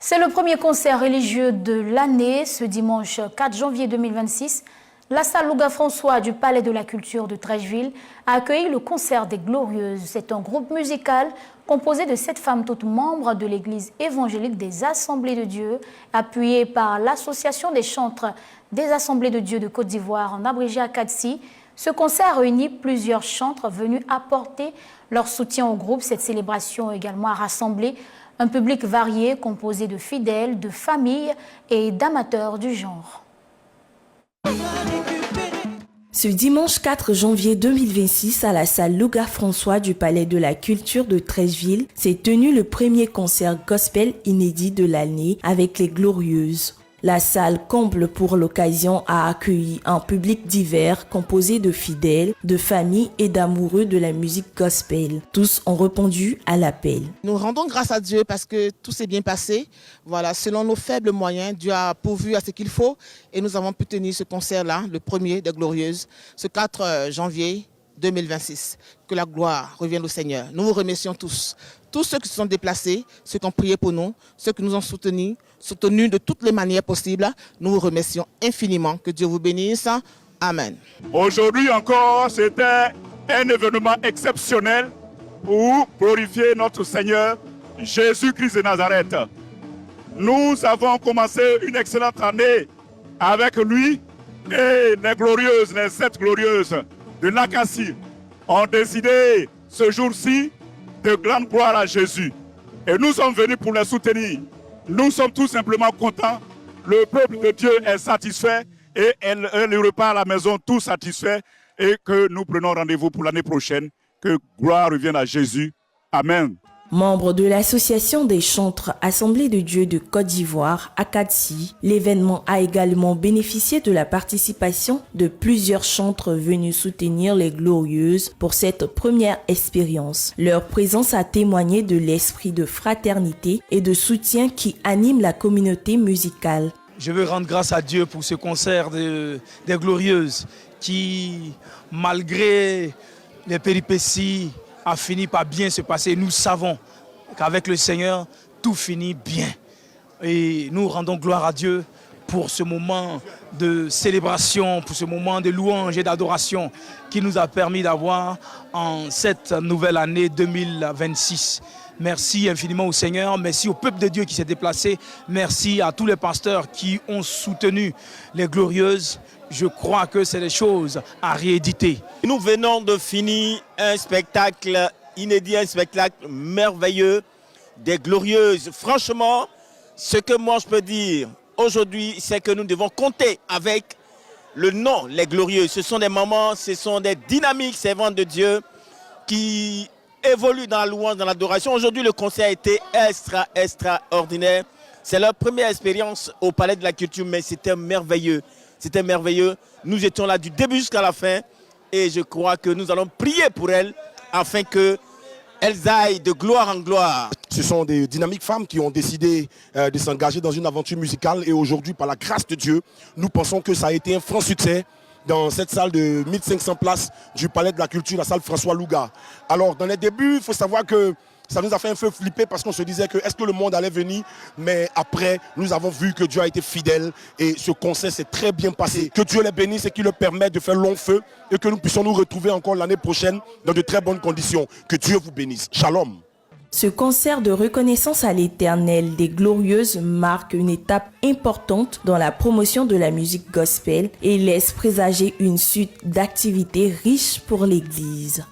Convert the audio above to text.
C'est le premier concert religieux de l'année, ce dimanche 4 janvier 2026. La salle Louga-François du Palais de la Culture de Treichville a accueilli le concert des Glorieuses. C'est un groupe musical composé de 7 femmes, toutes membres de l'Église évangélique des Assemblées de Dieu, appuyé par l'Association des chantres des Assemblées de Dieu de Côte d'Ivoire, en abrégé ACADSI. Ce concert réunit plusieurs chantres venus apporter leur soutien au groupe. Cette célébration également a rassemblé un public varié composé de fidèles, de familles et d'amateurs du genre. Ce dimanche 4 janvier 2026, à la salle Louga-François du Palais de la Culture de Treichville, s'est tenu le premier concert gospel inédit de l'année avec les Glorieuses. La salle comble pour l'occasion a accueilli un public divers composé de fidèles, de familles et d'amoureux de la musique gospel. Tous ont répondu à l'appel. Nous rendons grâce à Dieu parce que tout s'est bien passé. Voilà, selon nos faibles moyens, Dieu a pourvu à ce qu'il faut et nous avons pu tenir ce concert-là, le premier des Glorieuses, ce 4 janvier 2026. Que la gloire revienne au Seigneur. Nous vous remercions tous ceux qui se sont déplacés, ceux qui ont prié pour nous, ceux qui nous ont soutenus de toutes les manières possibles. Nous vous remercions infiniment. Que Dieu vous bénisse. Amen. Aujourd'hui encore, c'était un événement exceptionnel pour glorifier notre Seigneur Jésus-Christ de Nazareth. Nous avons commencé une excellente année avec lui et les glorieuses, les 7 glorieuses de l'Acacie ont décidé ce jour-ci de grande gloire à Jésus. Et nous sommes venus pour les soutenir. Nous sommes tout simplement contents. Le peuple de Dieu est satisfait et elle repart à la maison tout satisfait et que nous prenons rendez-vous pour l'année prochaine. Que gloire revienne à Jésus. Amen. Membre de l'association des chantres Assemblées de Dieu de Côte d'Ivoire, ACADSI, l'événement a également bénéficié de la participation de plusieurs chantres venus soutenir les Glorieuses pour cette première expérience. Leur présence a témoigné de l'esprit de fraternité et de soutien qui anime la communauté musicale. Je veux rendre grâce à Dieu pour ce concert des Glorieuses qui, malgré les péripéties, a fini par bien se passer. Nous savons qu'avec le Seigneur, tout finit bien. Et nous rendons gloire à Dieu pour ce moment de célébration, pour ce moment de louange et d'adoration qui nous a permis d'avoir en cette nouvelle année 2026. Merci infiniment au Seigneur, merci au peuple de Dieu qui s'est déplacé, merci à tous les pasteurs qui ont soutenu les Glorieuses. Je crois que c'est des choses à rééditer. Nous venons de finir un spectacle inédit, un spectacle merveilleux des Glorieuses. Franchement, ce que moi je peux dire aujourd'hui, c'est que nous devons compter avec le nom, les Glorieuses. Ce sont des moments, ce sont des dynamiques servantes de Dieu qui évoluent dans la louange, dans l'adoration. Aujourd'hui, le concert a été extraordinaire. C'est leur première expérience au Palais de la Culture, mais c'était merveilleux. C'était merveilleux. Nous étions là du début jusqu'à la fin et je crois que nous allons prier pour elles afin qu'elles aillent de gloire en gloire. Ce sont des dynamiques femmes qui ont décidé de s'engager dans une aventure musicale et aujourd'hui, par la grâce de Dieu, nous pensons que ça a été un franc succès dans cette salle de 1500 places du Palais de la Culture, la salle François Louga. Alors, dans les débuts, il faut savoir que ça nous a fait un peu flipper parce qu'on se disait que est-ce que le monde allait venir? Mais après, nous avons vu que Dieu a été fidèle et ce concert s'est très bien passé. Que Dieu les bénisse et qu'il leur permette de faire long feu et que nous puissions nous retrouver encore l'année prochaine dans de très bonnes conditions. Que Dieu vous bénisse. Shalom. Ce concert de reconnaissance à l'Éternel des Glorieuses marque une étape importante dans la promotion de la musique gospel et laisse présager une suite d'activités riches pour l'Église.